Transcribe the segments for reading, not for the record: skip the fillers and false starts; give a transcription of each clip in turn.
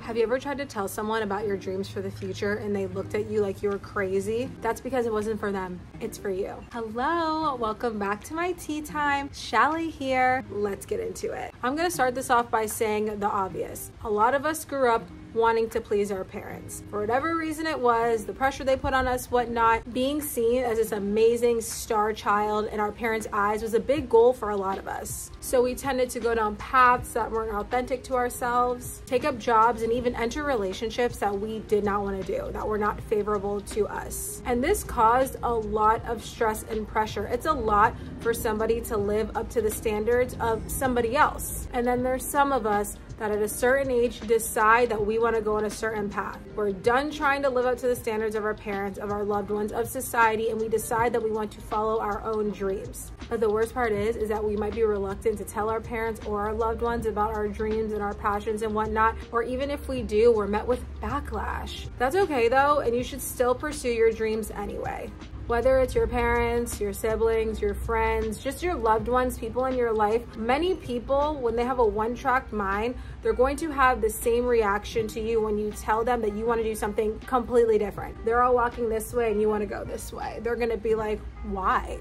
Have you ever tried to tell someone about your dreams for the future and they looked at you like you were crazy? That's because it wasn't for them. It's for you. Hello, welcome back to my tea time. Shelly here. Let's get into it. I'm gonna start this off by saying the obvious. A lot of us grew up wanting to please our parents. For whatever reason it was, the pressure they put on us, whatnot, being seen as this amazing star child in our parents' eyes was a big goal for a lot of us. So we tended to go down paths that weren't authentic to ourselves, take up jobs, and even enter relationships that we did not want to do, that were not favorable to us. And this caused a lot of stress and pressure. It's a lot for somebody to live up to the standards of somebody else. And then there's some of us that at a certain age decide that we want to go on a certain path. We're done trying to live up to the standards of our parents, of our loved ones, of society, and we decide that we want to follow our own dreams. But the worst part is that we might be reluctant to tell our parents or our loved ones about our dreams and our passions and whatnot, or even if we do, we're met with backlash. That's okay though, and you should still pursue your dreams anyway. Whether it's your parents, your siblings, your friends, just your loved ones, people in your life, many people, when they have a one-track mind, they're going to have the same reaction to you when you tell them that you want to do something completely different. They're all walking this way and you want to go this way. They're going to be like, why?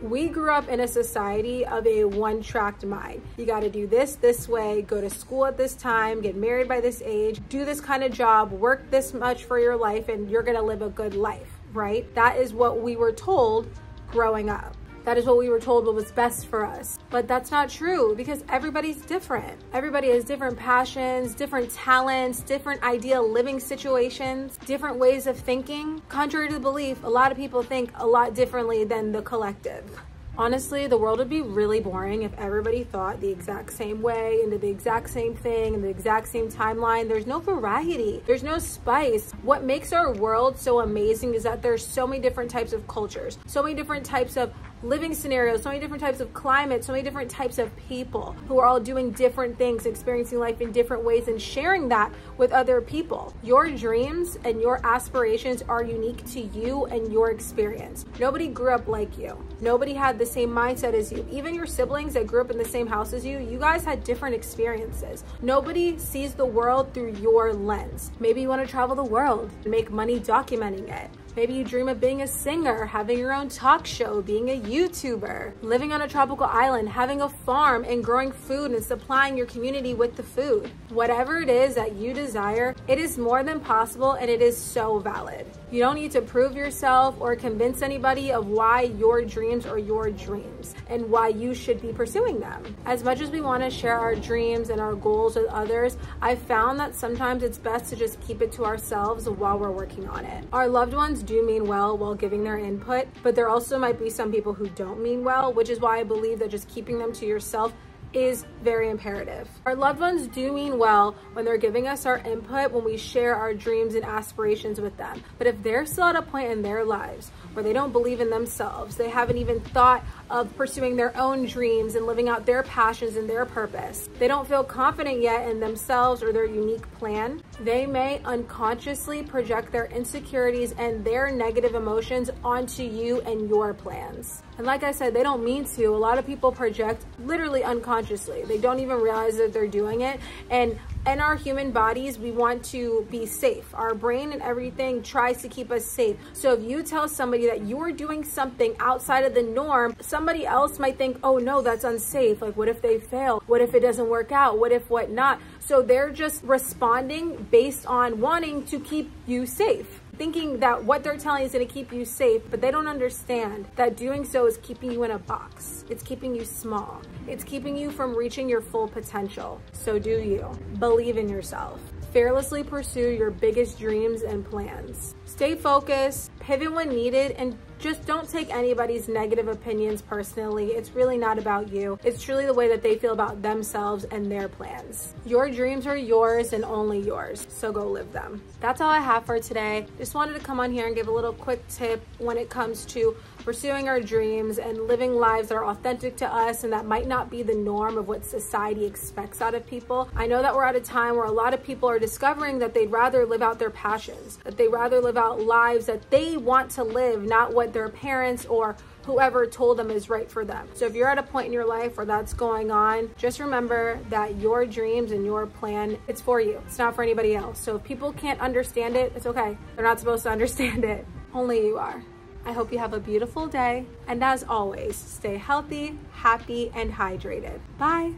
We grew up in a society of a one-tracked mind. You got to do this way, go to school at this time, get married by this age, do this kind of job, work this much for your life, and you're going to live a good life. Right? That is what we were told growing up. That is what we were told what was best for us. But that's not true because everybody's different. Everybody has different passions, different talents, different ideal living situations, different ways of thinking. Contrary to the belief, a lot of people think a lot differently than the collective. Honestly, the world would be really boring if everybody thought the exact same way and did the exact same thing and the exact same timeline. There's no variety. There's no spice. What makes our world so amazing is that there's so many different types of cultures, so many different types of living scenarios, so many different types of climate, so many different types of people who are all doing different things, experiencing life in different ways and sharing that with other people. Your dreams and your aspirations are unique to you and your experience. Nobody grew up like you. Nobody had the same mindset as you. Even your siblings that grew up in the same house as you, you guys had different experiences. Nobody sees the world through your lens. Maybe you want to travel the world and make money documenting it. Maybe you dream of being a singer, having your own talk show, being a YouTuber, living on a tropical island, having a farm and growing food and supplying your community with the food. Whatever it is that you desire, it is more than possible and it is so valid. You don't need to prove yourself or convince anybody of why your dreams are your dreams and why you should be pursuing them. As much as we want to share our dreams and our goals with others, I've found that sometimes it's best to just keep it to ourselves while we're working on it. Our loved ones do mean well while giving their input, but there also might be some people who don't mean well, which is why I believe that just keeping them to yourself is very imperative. Our loved ones do mean well when they're giving us our input, when we share our dreams and aspirations with them. But if they're still at a point in their lives where they don't believe in themselves, they haven't even thought of pursuing their own dreams and living out their passions and their purpose, they don't feel confident yet in themselves or their unique plan, they may unconsciously project their insecurities and their negative emotions onto you and your plans. And like I said, they don't mean to. A lot of people project literally unconsciously. They don't even realize that they're doing it. And in our human bodies, we want to be safe. Our brain and everything tries to keep us safe. So if you tell somebody that you're doing something outside of the norm, somebody else might think, oh no, that's unsafe. Like, what if they fail? What if it doesn't work out? What if whatnot? So they're just responding based on wanting to keep you safe, thinking that what they're telling is going to keep you safe, but they don't understand that doing so is keeping you in a box. It's keeping you small. It's keeping you from reaching your full potential. So do you. Believe in yourself. Fearlessly pursue your biggest dreams and plans. Stay focused, pivot when needed, and just don't take anybody's negative opinions personally. It's really not about you. It's truly the way that they feel about themselves and their plans. Your dreams are yours and only yours, so go live them. That's all I have for today. Just wanted to come on here and give a little quick tip when it comes to pursuing our dreams and living lives that are authentic to us and that might not be the norm of what society expects out of people. I know that we're at a time where a lot of people are discovering that they'd rather live out their passions, that they'd rather live out lives that they want to live, not what their parents or whoever told them is right for them. So if you're at a point in your life where that's going on, just remember that your dreams and your plan, it's for you. It's not for anybody else. So if people can't understand it, it's okay. They're not supposed to understand it. Only you are. I hope you have a beautiful day. And as always, stay healthy, happy, and hydrated. Bye.